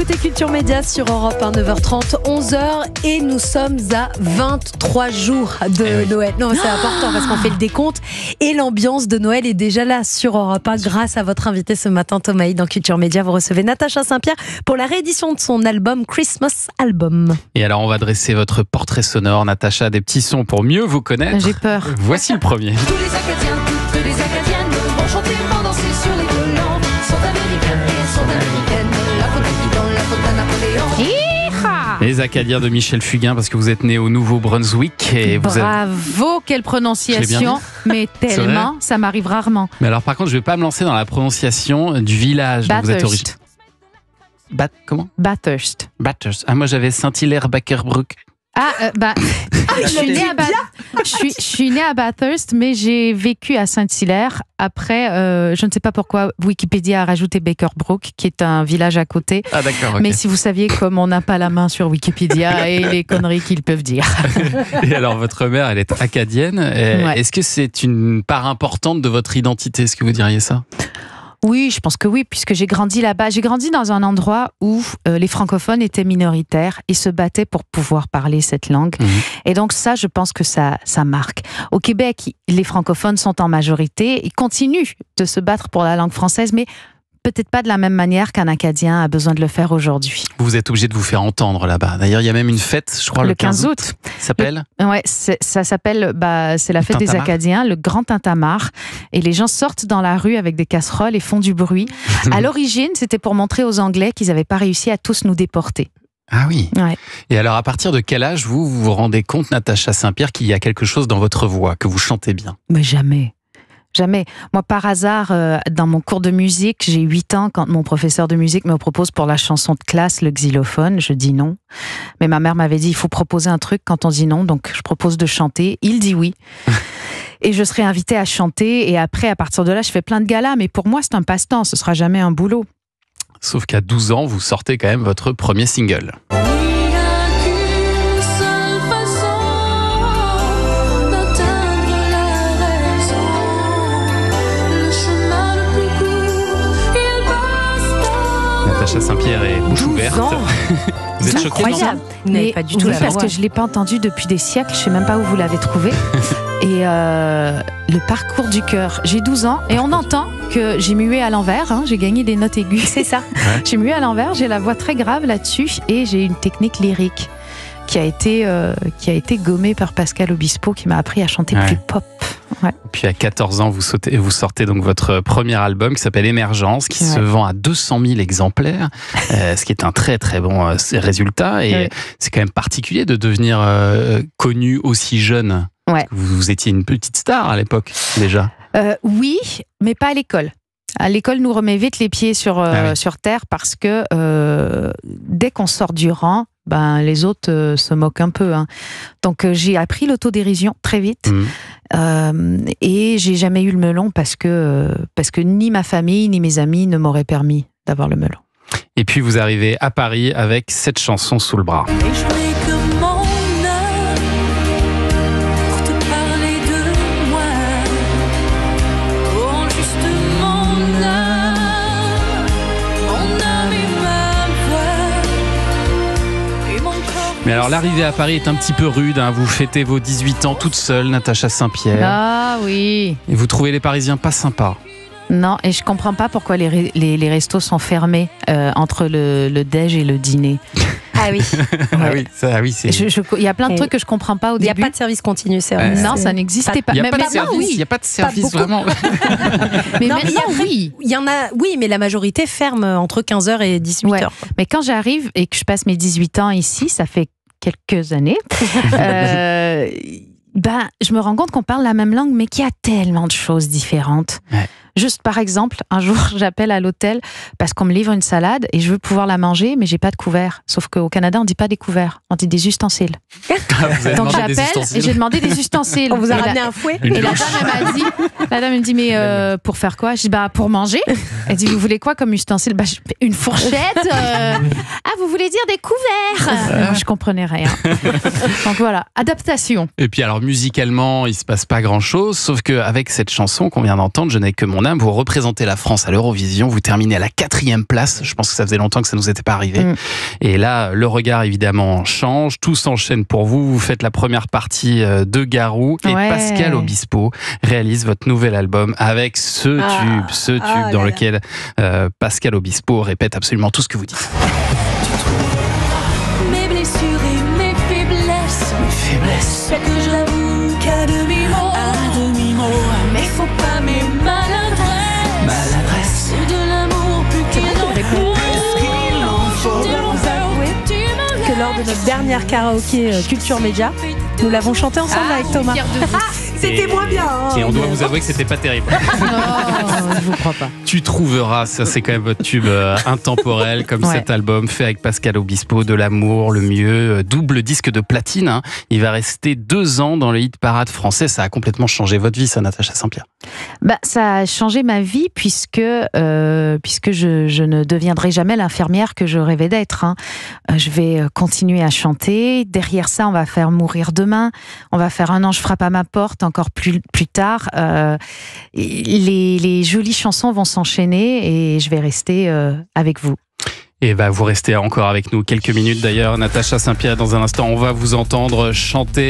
écoutez Culture Média sur Europe 1, 9h30, 11h et nous sommes à 23 jours de Noël. Non, c'est important parce qu'on fait le décompte et l'ambiance de Noël est déjà là sur Europe 1 grâce à votre invité ce matin, Thomas Hyde. Dans Culture Média, vous recevez Natacha Saint-Pierre pour la réédition de son album Christmas Album. Et alors, on va dresser votre portrait sonore, Natacha, des petits sons pour mieux vous connaître. J'ai peur. Voici le premier. Tous les Acadiens, toutes les Acadiennes vont chanter, vont danser sur les violons. Sont américaines et sont américaines. La faute à qui dans la faute à Napoléon. Les Acadiens de Michel Fugain, parce que vous êtes né au Nouveau-Brunswick. Et vous Bravo, quelle prononciation, mais tellement, ça m'arrive rarement. Mais alors, par contre, je ne vais pas me lancer dans la prononciation du village dont vous êtes originaire. Comment Bathurst. Bathurst. Ah, moi, j'avais Saint-Hilaire-Bakerbrook. Je suis née à Bathurst, mais j'ai vécu à Saint-Hilaire. Après, je ne sais pas pourquoi Wikipédia a rajouté Bakerbrook, qui est un village à côté. Ah d'accord. Okay. Mais si vous saviez comme on n'a pas la main sur Wikipédia et les conneries qu'ils peuvent dire. Et alors, votre mère, elle est acadienne. Ouais. Est-ce que c'est une part importante de votre identité? Est-ce que vous diriez ça? Oui, je pense que oui, puisque j'ai grandi là-bas. J'ai grandi dans un endroit où les francophones étaient minoritaires et se battaient pour pouvoir parler cette langue. Et donc ça, je pense que ça marque. Au Québec, les francophones sont en majorité. Ils continuent de se battre pour la langue française, mais peut-être pas de la même manière qu'un Acadien a besoin de le faire aujourd'hui. Vous êtes obligé de vous faire entendre là-bas. D'ailleurs, il y a même une fête, je crois, le 15 août. Ça s'appelle Ouais, ça s'appelle, c'est la fête des Acadiens, le Grand Tintamarre. Et les gens sortent dans la rue avec des casseroles et font du bruit. À l'origine, c'était pour montrer aux Anglais qu'ils n'avaient pas réussi à tous nous déporter. Ah oui. Ouais. Et alors, à partir de quel âge vous vous rendez compte, Natacha Saint-Pierre, qu'il y a quelque chose dans votre voix, que vous chantez bien? Mais jamais. Jamais. Moi, par hasard, dans mon cours de musique, j'ai 8 ans, quand mon professeur de musique me propose pour la chanson de classe le xylophone, je dis non. Mais ma mère m'avait dit, il faut proposer un truc quand on dit non, donc je propose de chanter. Il dit oui. Et je serai invitée à chanter, et après, à partir de là, je fais plein de galas, mais pour moi, c'est un passe-temps, ce sera jamais un boulot. Sauf qu'à 12 ans, vous sortez quand même votre premier single. Natacha Saint-Pierre est bouche ouverte. Vous êtes choquée, non? Mais pas du tout oui, la parce voix. que je ne l'ai pas entendu depuis des siècles, je ne sais même pas où vous l'avez trouvé. Et le parcours du cœur. J'ai 12 ans et on entend que j'ai mué à l'envers, j'ai gagné des notes aiguës. C'est ça. Ouais. J'ai mué à l'envers, j'ai la voix très grave là-dessus et j'ai une technique lyrique qui a été gommée par Pascal Obispo qui m'a appris à chanter plus pop. Ouais. Puis à 14 ans, vous sortez donc votre premier album qui s'appelle Émergence, qui se vend à 200 000 exemplaires, ce qui est un très très bon résultat. Et c'est quand même particulier de devenir connu aussi jeune. Ouais. Vous étiez une petite star à l'époque déjà. Oui, mais pas à l'école. À l'école, nous remet vite les pieds sur terre parce que dès qu'on sort du rang, les autres se moquent un peu. Donc j'ai appris l'autodérision très vite et j'ai jamais eu le melon parce que ni ma famille ni mes amis ne m'auraient permis d'avoir le melon. Et puis vous arrivez à Paris avec cette chanson sous le bras. Et je n'ai que mon âme pour te parler de moi. Oh, juste mon âme et ma voix. Et mon corps. Mais alors l'arrivée à Paris est un petit peu rude, vous fêtez vos 18 ans toute seule, Natacha Saint-Pierre. Ah oui. Et vous trouvez les Parisiens pas sympas. Non, et je comprends pas pourquoi les restos sont fermés entre le déj et le dîner. Ah oui. C'est... Il y a plein de trucs que je comprends pas au début. Il n'y a pas de service continu, c'est vrai. Non, ça n'existait pas. Il n'y a, Mais pas de service, il y a pas de service vraiment. Mais Non, maintenant, mais oui. Il y en a, oui, mais la majorité ferme entre 15h et 18h. Mais quand j'arrive et que je passe mes 18 ans ici, ça fait quelques années, je me rends compte qu'on parle la même langue, mais qu'il y a tellement de choses différentes. Ouais. Juste par exemple, un jour, j'appelle à l'hôtel parce qu'on me livre une salade et je veux pouvoir la manger, mais j'ai pas de couvert. Sauf qu'au Canada, on dit pas des couverts, on dit des ustensiles. Donc j'appelle et j'ai demandé des ustensiles. On vous a ramené un fouet. Et la dame me dit mais pour faire quoi? Je dis pour manger. Elle dit vous voulez quoi comme ustensile? Une fourchette. Ah vous voulez dire des couverts. Je comprenais rien. Donc voilà, adaptation. Et puis alors musicalement, il se passe pas grand-chose, sauf qu'avec cette chanson qu'on vient d'entendre, Je n'ai que mon âme, vous représentez la France à l'Eurovision, vous terminez à la 4e place. Je pense que ça faisait longtemps que ça nous était pas arrivé. Et là, le regard évidemment change, tout s'enchaîne pour vous. Vous faites la première partie de Garou et Pascal Obispo réalise votre nouvel album avec ce tube dans lequel Pascal Obispo répète absolument tout ce que vous dites. Mes blessures et mes faiblesses, c'est que je l'avoue qu'à demi-mot, mais faut pas mes maladresses, c'est de l'amour plus qu'il en faut. Que lors de notre dernière karaoké Culture Média, nous l'avons chanté ensemble avec Thomas. C'était moins bien. Et on doit vous avouer que c'était pas terrible. Non, je vous crois pas. Tu trouveras, ça c'est quand même votre tube intemporel, comme cet album fait avec Pascal Obispo, de l'amour, le mieux, double disque de platine. Hein. Il va rester 2 ans dans le hit parade français. Ça a complètement changé votre vie, ça, Natacha Saint-Pierre. Ça a changé ma vie puisque je ne deviendrai jamais l'infirmière que je rêvais d'être. Hein. Je vais continuer à chanter. Derrière ça, on va faire Mourir demain. On va faire Un ange frappe à ma porte encore plus tard. Les jolies chansons vont s'enchaîner et je vais rester avec vous. Et vous restez encore avec nous quelques minutes d'ailleurs. Natacha Saint-Pierre, dans un instant, on va vous entendre chanter